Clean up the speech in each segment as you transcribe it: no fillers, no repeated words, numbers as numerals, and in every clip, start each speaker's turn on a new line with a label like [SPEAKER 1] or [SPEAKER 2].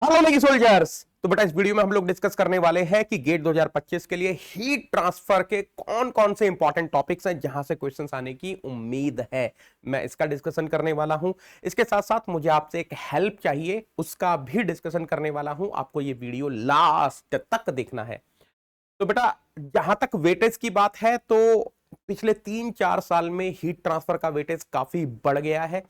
[SPEAKER 1] Hello Maggi soldiers. तो बेटा इस वीडियो में हम लोग डिस्कस करने वाले हैं कि गेट 2025 के लिए हीट ट्रांसफर के कौन कौन से इंपॉर्टेंट टॉपिक्स हैं जहां से क्वेश्चंस आने की उम्मीद है। मैं इसका डिस्कशन करने वाला हूं। इसके साथ साथ मुझे आपसे एक हेल्प चाहिए, उसका भी डिस्कशन करने वाला हूं। आपको ये वीडियो लास्ट तक देखना है। तो बेटा जहां तक वेटेज की बात है तो पिछले 3-4 साल में हीट ट्रांसफर का वेटेज काफी बढ़ गया है।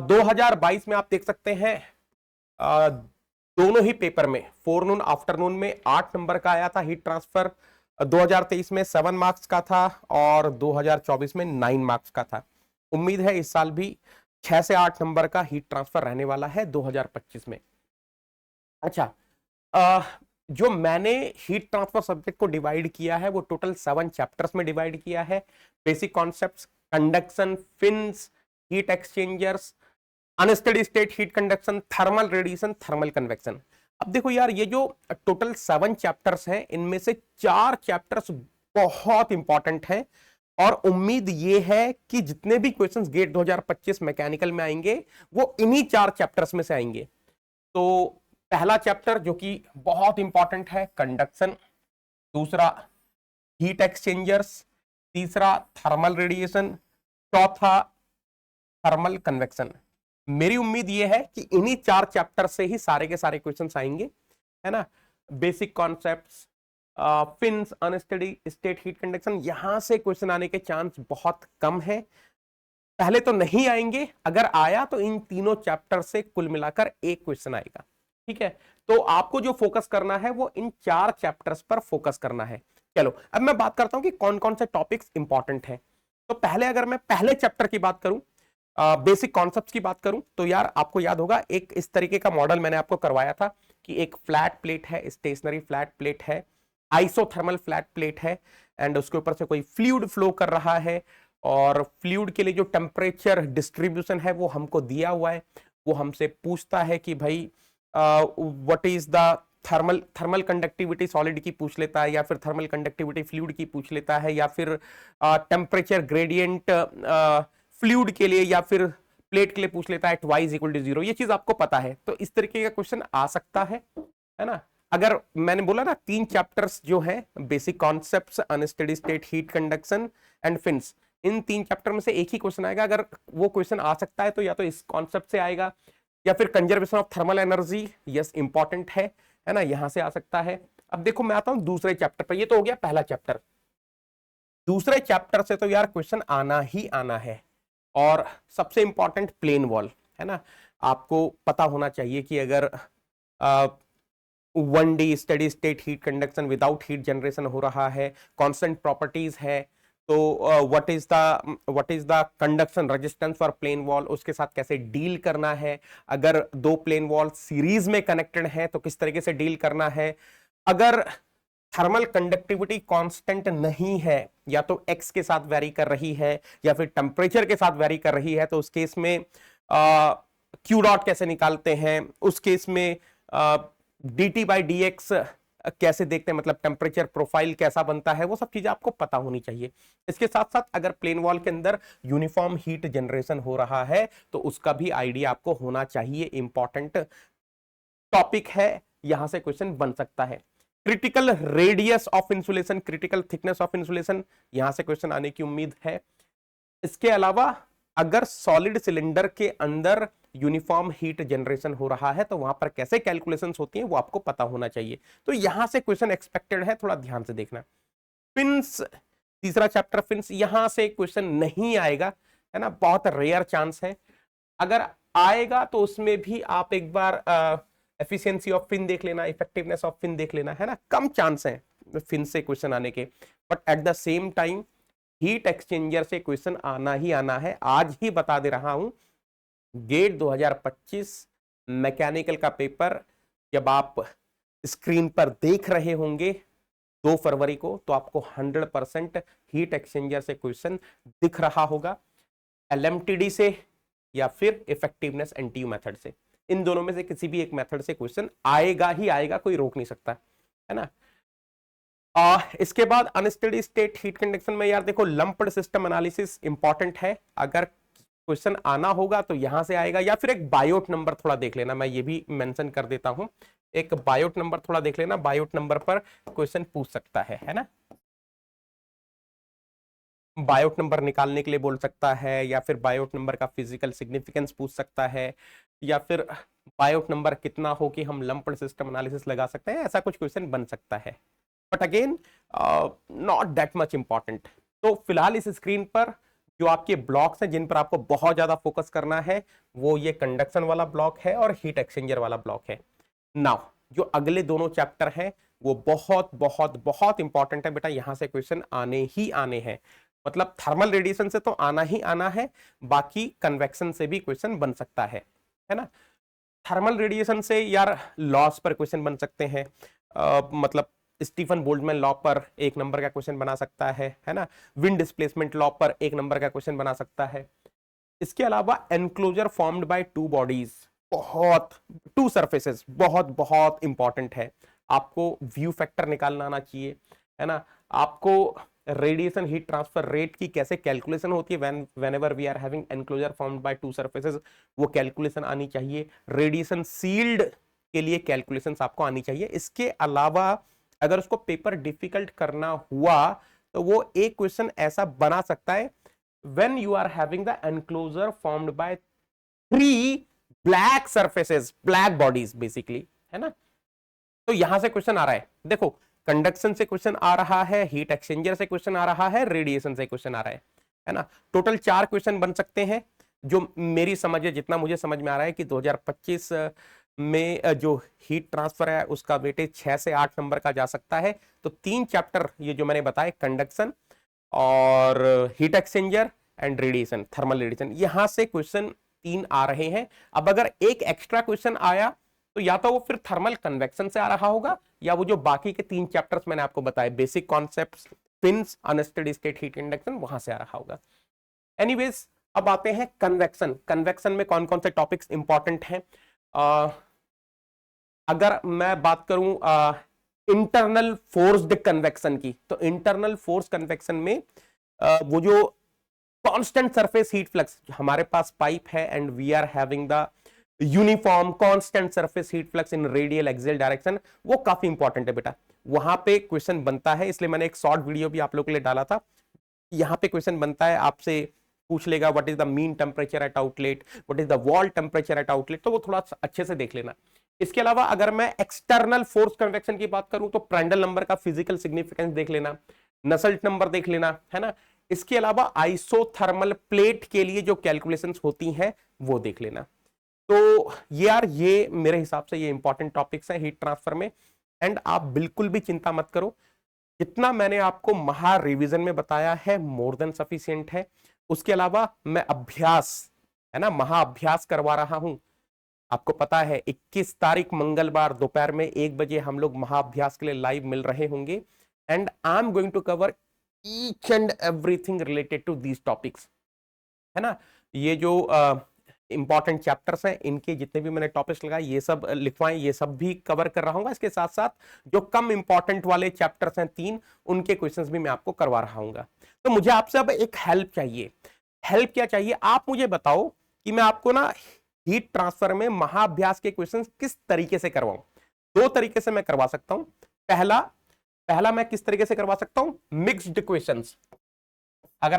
[SPEAKER 1] 2022 में आप देख सकते हैं दोनों ही पेपर में फोरनून आफ्टरनून में 8 नंबर का आया था हीट ट्रांसफर। 2023 में 7 मार्क्स का था और 2024 में 9 मार्क्स का था। उम्मीद है इस साल भी 6 से 8 नंबर का हीट ट्रांसफर रहने वाला है 2025 में। अच्छा, जो मैंने हीट ट्रांसफर सब्जेक्ट को डिवाइड किया है वो टोटल 7 चैप्टर्स में डिवाइड किया है। Basic concepts, conduction, fins, heat exchangers, unsteady state heat conduction, thermal radiation, thermal convection. अब देखो यार, ये जो टोटल 7 चैप्टर्स हैं इनमें से 4 चैप्टर्स बहुत इंपॉर्टेंट हैं और उम्मीद ये है कि जितने भी क्वेश्चंस गेट 2025 मैकेनिकल में आएंगे वो इन्हीं 4 चैप्टर्स में से आएंगे। तो पहला चैप्टर जो कि बहुत इंपॉर्टेंट है कंडक्शन, दूसरा हीट एक्सचेंजर्स, तीसरा थर्मल रेडिएशन, चौथा थर्मल कन्वेक्शन। मेरी उम्मीद यह है कि इन्हीं 4 चैप्टर से ही सारे के सारे क्वेश्चंस आएंगे, है ना। Basic concepts, fins, unsteady state heat conduction, यहां से क्वेश्चन आने के चांस बहुत कम है। पहले तो नहीं आएंगे, अगर आया तो इन तीनों चैप्टर से कुल मिलाकर एक क्वेश्चन आएगा। ठीक है, तो आपको जो फोकस करना है वो इन 4 चैप्टर्स पर फोकस करना है। चलो अब मैं बात करता हूं कि कौन कौन से टॉपिक्स इंपॉर्टेंट हैं। तो पहले अगर मैं पहले चैप्टर की बात करूं, बेसिक कॉन्सेप्ट्स की बात करूं, तो यार आपको याद होगा एक इस तरीके का मॉडल मैंने आपको करवाया था कि एक फ्लैट प्लेट है, स्टेशनरी फ्लैट प्लेट है, आइसोथर्मल फ्लैट प्लेट है एंड उसके ऊपर से कोई फ्लूइड फ्लो कर रहा है और फ्लूइड के लिए जो टेम्परेचर डिस्ट्रीब्यूशन है वो हमको दिया हुआ है। वो हमसे पूछता है कि भाई what is the thermal thermal conductivity solid की पूछ लेता है, या फिर थर्मल कंडक्टिविटी फ्लूइड की पूछ लेता है, या फिर टेम्परेचर ग्रेडियंट फ्लूइड के लिए या फिर प्लेट के लिए पूछ लेता है y इक्वल टू 0। ये चीज आपको पता है, तो इस तरीके का क्वेश्चन आ सकता है ना। अगर मैंने बोला ना 3 चैप्टर्स जो है basic concepts, unsteady state heat conduction and fins, in 3 chapter में से एक ही क्वेश्चन आएगा। अगर वो क्वेश्चन आ सकता है तो या तो इस कॉन्सेप्ट से आएगा या फिर conservation of thermal energy, yes important है ना, यहां से आ सकता है। अब देखो मैं आता हूं दूसरे चैप्टर पर। ये तो हो गया पहला चैप्टर। दूसरे चैप्टर से तो यार क्वेश्चन आना ही आना है और सबसे इंपॉर्टेंट प्लेन वॉल, है ना। आपको पता होना चाहिए कि अगर 1D steady state heat conduction without heat generation हो रहा है, कांस्टेंट प्रॉपर्टीज है, तो what is the conduction resistance for plane wall, उसके साथ कैसे डील करना है। अगर दो प्लेन वॉल सीरीज में कनेक्टेड है तो किस तरीके से डील करना है। अगर थर्मल कंडक्टिविटी कांस्टेंट नहीं है, या तो एक्स के साथ वेरी कर रही है या फिर टेम्परेचर के साथ वेरी कर रही है, तो उस केस में क्यू डॉट कैसे निकालते हैं। उस केस में D T by D x कैसे देखते हैं, मतलब टेम्परेचर प्रोफाइल कैसा बनता है, वो सब चीजें आपको पता होनी चाहिए। इसके साथ साथ अगर प्लेन वॉल के अंदर यूनिफॉर्म हीट जनरेशन हो रहा है तो उसका भी आइडिया आपको होना चाहिए। इंपॉर्टेंट टॉपिक है, यहां से क्वेश्चन बन सकता है। Critical radius of insulation, critical thickness of insulation, यहां से क्वेश्चन आने की उम्मीद है। इसके अलावा अगर सॉलिड सिलेंडर के अंदर यूनिफॉर्म हीट जनरेशन हो रहा है तो वहां पर कैसे कैलकुलेशंस होती हैं वो आपको पता होना चाहिए। तो यहां से क्वेश्चन एक्सपेक्टेड है, थोड़ा ध्यान से देखना। फिन्स, तीसरा चैप्टर फिन्स, यहां से क्वेश्चन नहीं आएगा, है ना, बहुत रेयर चांस है। अगर आएगा तो उसमें भी आप एक बार एफिशिएंसी ऑफ फिन देख लेना, इफेक्टिवनेस ऑफ फिन देख लेना, है ना। कम चांस है फिन से क्वेश्चन आने के, but at the same time heat exchanger से क्वेश्चन आना ही आना है। आज ही बता दे रहा हूं, गेट 2025 मैकेनिकल का पेपर जब आप स्क्रीन पर देख रहे होंगे 2 फरवरी को, तो आपको 100% हीट एक्सचेंजर से क्वेश्चन दिख रहा होगा, एलएमटीडी से या फिर इफेक्टिवनेस एनटीयू मेथड से। इन दोनों में से किसी भी एक मेथड से क्वेश्चन आएगा ही आएगा, कोई रोक नहीं सकता, है ना। इसके बाद अनस्टेडी स्टेट हीट कंडक्शन में यार देखो लंप्ड सिस्टम एनालिसिस इंपॉर्टेंट है। अगर क्वेश्चन आना होगा तो यहां से आएगा, या फिर एक बायोट नंबर थोड़ा देख लेना, मैं ये भी मेंशन कर देता हूं, एक बायोट नंबर थोड़ा देख लेना, बायोट नंबर पर क्वेश्चन पूछ सकता है ना। बायोट नंबर निकालने के लिए बोल सकता है, या फिर बायोट नंबर का फिजिकल सिग्निफिकेंस पूछ सकता है, या फिर बायोट नंबर कितना हो कि हम लंप्ड सिस्टम एनालिसिस लगा सकते हैं, ऐसा कुछ क्वेश्चन बन सकता है, but again not that much important. तो फिलहाल इस स्क्रीन पर जो आपके ब्लॉक्स हैं जिन पर आपको बहुत ज्यादा फोकस करना है, वो ये कंडक्शन वाला ब्लॉक है और हीट एक्सचेंजर वाला ब्लॉक है। नाउ जो अगले दोनों चैप्टर हैं वो बहुत बहुत बहुत इंपॉर्टेंट है बेटा, यहां से क्वेश्चन आने ही आने हैं, मतलब थर्मल रेडिएशन से तो आना ही आना है, बाकी कन्वेक्शन से भी क्वेश्चन बन सकता है ना। थर्मल रेडिएशन से यार लॉस पर क्वेश्चन बन सकते हैं, मतलब स्टीफन बोल्ट्जमैन लॉ पर एक नंबर का क्वेश्चन बना सकता है ना। विंड डिस्प्लेसमेंट लॉ पर एक नंबर का क्वेश्चन बना सकता है। इसके अलावा enclosure formed by two bodies, बहुत टू सरफेसेस, बहुत बहुत इंपॉर्टेंट है। आपको व्यू फैक्टर निकालना आना चाहिए, है ना। आपको रेडिएशन हीट ट्रांसफर रेट की कैसे कैलकुलेशन होती है whenever we are having enclosure formed by two surfaces, वो कैलकुलेशन आनी चाहिए। रेडिएशन सील्ड के लिए कैलकुलेशंस आपको आनी चाहिए। इसके अलावा अगर उसको पेपर डिफिकल्ट करना हुआ तो वो एक क्वेश्चन ऐसा बना सकता है, when you are having the enclosure formed by three black surfaces, black bodies basically, है ना। तो यहां से क्वेश्चन आ रहा है, देखो कंडक्शन से क्वेश्चन आ रहा है, हीट एक्सचेंजर से क्वेश्चन आ रहा है, रेडिएशन से क्वेश्चन आ रहा है ना। टोटल 4 क्वेश्चन बन सकते हैं। जो मेरी समझ है, जितना मुझे समझ में आ रहा है कि 2025 में जो हीट ट्रांसफर है उसका वेटेज 6 से 8 नंबर का जा सकता है। तो 3 चैप्टर ये जो मैंने बताए, कंडक्शन और heat exchanger and radiation, thermal radiation, यहां से क्वेश्चन 3 आ रहे हैं। अब अगर एक एक्स्ट्रा क्वेश्चन आया तो या तो वो फिर थर्मल कन्वेक्शन से आ रहा होगा, या वो जो बाकी के 3 चैप्टर्स मैंने आपको बताए, basic concepts, fins, unsteady state heat induction, वहां से आ रहा होगा। एनीवेज, अब आते हैं कन्वेक्शन। कन्वेक्शन में कौन कौन से टॉपिक्स इंपॉर्टेंट हैं। अगर मैं बात करूं इंटरनल फोर्स्ड कन्वेक्शन की, तो इंटरनल फोर्स कन्वेक्शन में वो जो कांस्टेंट सरफेस हीट फ्लक्स, हमारे पास पाइप है and we are having the uniform constant surface heat flux in radial axial direction, वो काफी इंपॉर्टेंट है बेटा। वहां पे क्वेश्चन बनता है, इसलिए मैंने एक शॉर्ट वीडियो भी आप लोगों के लिए डाला था। यहां पे क्वेश्चन बनता है, आपसे पूछ लेगा what is the mean temperature at outlet, what is the wall temperature at outlet, तो वो थोड़ा अच्छे से देख लेना। इसके अलावा अगर मैं एक्सटर्नल फोर्स कन्वेक्शन की बात करूं तो प्रांड्ल नंबर का फिजिकल सिग्निफिकेंस देख लेना, नसेल्ट नंबर देख लेना, है ना। इसके अलावा आइसोथर्मल प्लेट के लिए जो कैलकुलेशंस होती हैं वो देख लेना। तो यार ये मेरे हिसाब से ये इंपॉर्टेंट टॉपिक्स हैं हीट ट्रांसफर में, एंड आप बिल्कुल भी चिंता मत करो, जितना मैंने आपको महा रिवीजन में बताया है मोर देन सफिशिएंट है। उसके अलावा मैं अभ्यास, है ना, महाअभ्यास करवा रहा हूं। आपको पता है 21 तारीख मंगलवार दोपहर में 1 बजे हम लोग महाअभ्यास के लिए लाइव मिल रहे होंगे, and I am going to cover each and everything related to these topics, है ना। ये जो इंपॉर्टेंट चैप्टर्स हैं, इनके जितने भी मैंने टॉपिक्स लगाए, ये सब लिखवाएं, ये सब भी कवर कर रहा हूँ। इसके साथ साथ जो कम इंपॉर्टेंट वाले चैप्टर्स हैं 3, उनके क्वेश्चंस भी मैं आपको करवा रहा हूँ। तो मुझे आपसे अब एक हेल्प चाहिए। हेल्प क्या चाहिए, आप मुझे बताओ कि मैं आपको ना हीट ट्रांसफर में महाअभ्यास के क्वेश्चंस किस तरीके से करवाऊं। 2 तरीके से मैं करवा सकता हूं। पहला मैं किस तरीके से करवा सकता हूं, मिक्स्ड क्वेश्चंस। अगर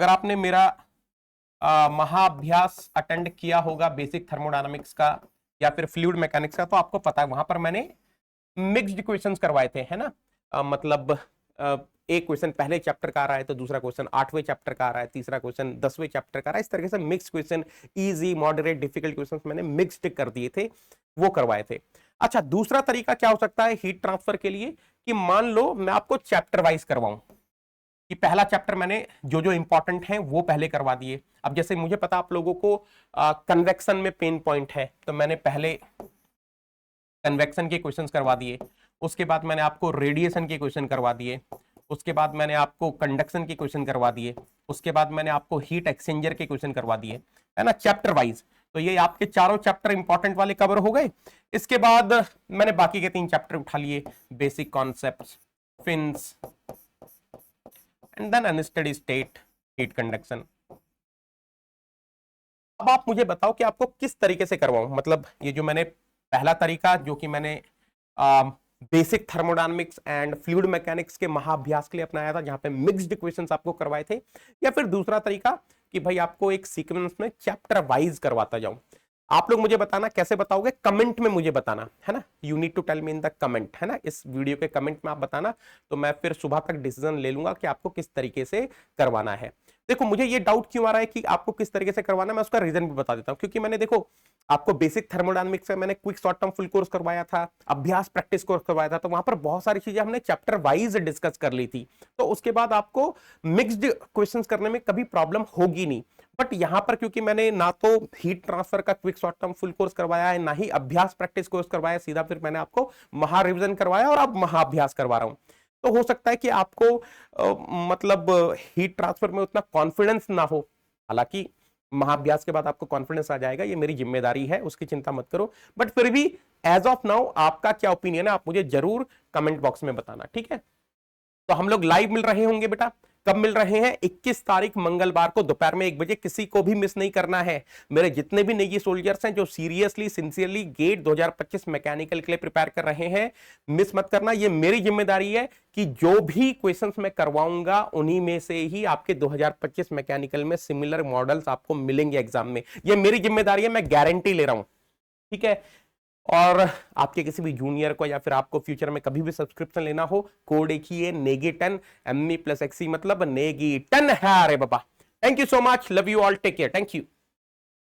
[SPEAKER 1] आपने मेरा महाअभ्यास अटेंड किया होगा बेसिक थर्मोडायनामिक्स का या फिर फ्लूइड मैकेनिक्स का, तो आपको पता है वहां पर मैंने मिक्स्ड क्वेश्चंस करवाए थे, है ना। मतलब एक क्वेश्चन पहले चैप्टर का आ रहा है तो दूसरा क्वेश्चन 8वें चैप्टर का आ रहा है, तीसरा क्वेश्चन 10वें चैप्टर का आ रहा है। इस तरीके से mix question, easy, moderate, difficult questions मैंने मिक्स्ड कर दिए थे, वो करवाए थे। अच्छा, दूसरा तरीका क्या हो सकता है हीट ट्रांसफर के लिए, कि मान लो मैं आपको चैप्टर वाइज करवाऊं, कि पहला चैप्टर मैंने जो जो इंपॉर्टेंट है वो पहले करवा दिए। अब जैसे मुझे पता आप लोगों को कन्वेक्शन में पेन पॉइंट है, तो मैंने पहले कन्वेक्शन के क्वेश्चंस करवा दिए, उसके बाद मैंने आपको रेडिएशन के क्वेश्चन करवा दिए, उसके बाद मैंने आपको कंडक्शन के क्वेश्चन करवा दिए, उसके बाद मैंने आपको हीट एक्सचेंजर के क्वेश्चन करवा दिए, है ना, चैप्टर वाइज। तो ये आपके चारों चैप्टर इंपॉर्टेंट वाले कवर हो गए। इसके बाद मैंने बाकी के 3 चैप्टर उठा लिए, basic concepts, fins and then unsteady state heat conduction. अब आप मुझे बताओ कि आपको किस तरीके से करवाऊं, मतलब ये जो मैंने पहला तरीका जो कि मैंने basic thermodynamics and fluid mechanics के महाअभ्यास के लिए अपनाया था, जहां पे मिक्स्ड इक्वेशंस आपको करवाए थे, या फिर दूसरा तरीका कि भाई आपको एक सीक्वेंस में चैप्टर वाइज करवाता जाऊं। आप लोग मुझे बताना, कैसे बताओगे, कमेंट में मुझे बताना है ना, you need to tell me in the comment, है ना, इस वीडियो के कमेंट में आप बताना, तो मैं फिर सुबह तक डिसीजन ले लूंगा कि आपको किस तरीके से करवाना है। देखो मुझे ये डाउट क्यों आ रहा है कि आपको किस तरीके से करवाना है, मैं उसका रीजन भी बता देता हूं। क्योंकि मैंने देखो आपको बेसिक थर्मोडायनामिक्स में मैंने quick short term full course करवाया था, अभ्यास प्रैक्टिस कोर्स करवाया था, तो वहां पर बहुत सारी चीजें हमने चैप्टर वाइज डिस्कस कर ली थी, तो उसके बाद आपको मिक्स्ड क्वेश्चंस करने में कभी प्रॉब्लम होगी नहीं। बट यहां पर क्योंकि मैंने ना तो हीट ट्रांसफर का quick short term full course करवाया है, ना ही अभ्यास प्रैक्टिस कोर्स करवाया, सीधा फिर मैंने आपको महा रिविजन करवाया और अब महाअभ्यास करवा रहा हूं। तो हो सकता है कि आपको मतलब हीट ट्रांसफर में उतना कॉन्फिडेंस ना हो, हालांकि महाअभ्यास के बाद आपको कॉन्फिडेंस आ जाएगा, ये मेरी जिम्मेदारी है, उसकी चिंता मत करो। बट फिर भी एज ऑफ नाउ आपका क्या ओपिनियन है, आप मुझे जरूर कमेंट बॉक्स में बताना, ठीक है। तो हम लोग लाइव मिल रहे होंगे बेटा, कब मिल रहे हैं, 21 तारीख मंगलवार को दोपहर में 1 बजे, किसी को भी मिस नहीं करना है। मेरे जितने भी नेवी सोल्जर्स हैं जो सीरियसली सिंसियरली गेट 2025 मैकेनिकल के लिए प्रिपेयर कर रहे हैं, मिस मत करना। ये मेरी जिम्मेदारी है कि जो भी क्वेश्चंस मैं करवाऊंगा उन्हीं में से ही आपके 2025 मैकेनिकल में सिमिलर मॉडल्स आपको मिलेंगे एग्जाम में, ये मेरी जिम्मेदारी है, मैं गारंटी ले रहा हूं, ठीक है। और आपके किसी भी जूनियर को या फिर आपको फ्यूचर में कभी भी सब्सक्रिप्शन लेना हो, कोड एक ही है, नेगी10, ME+XE मतलब नेगी10 है। अरे बाबा, thank you so much, love you all, take care, thank you.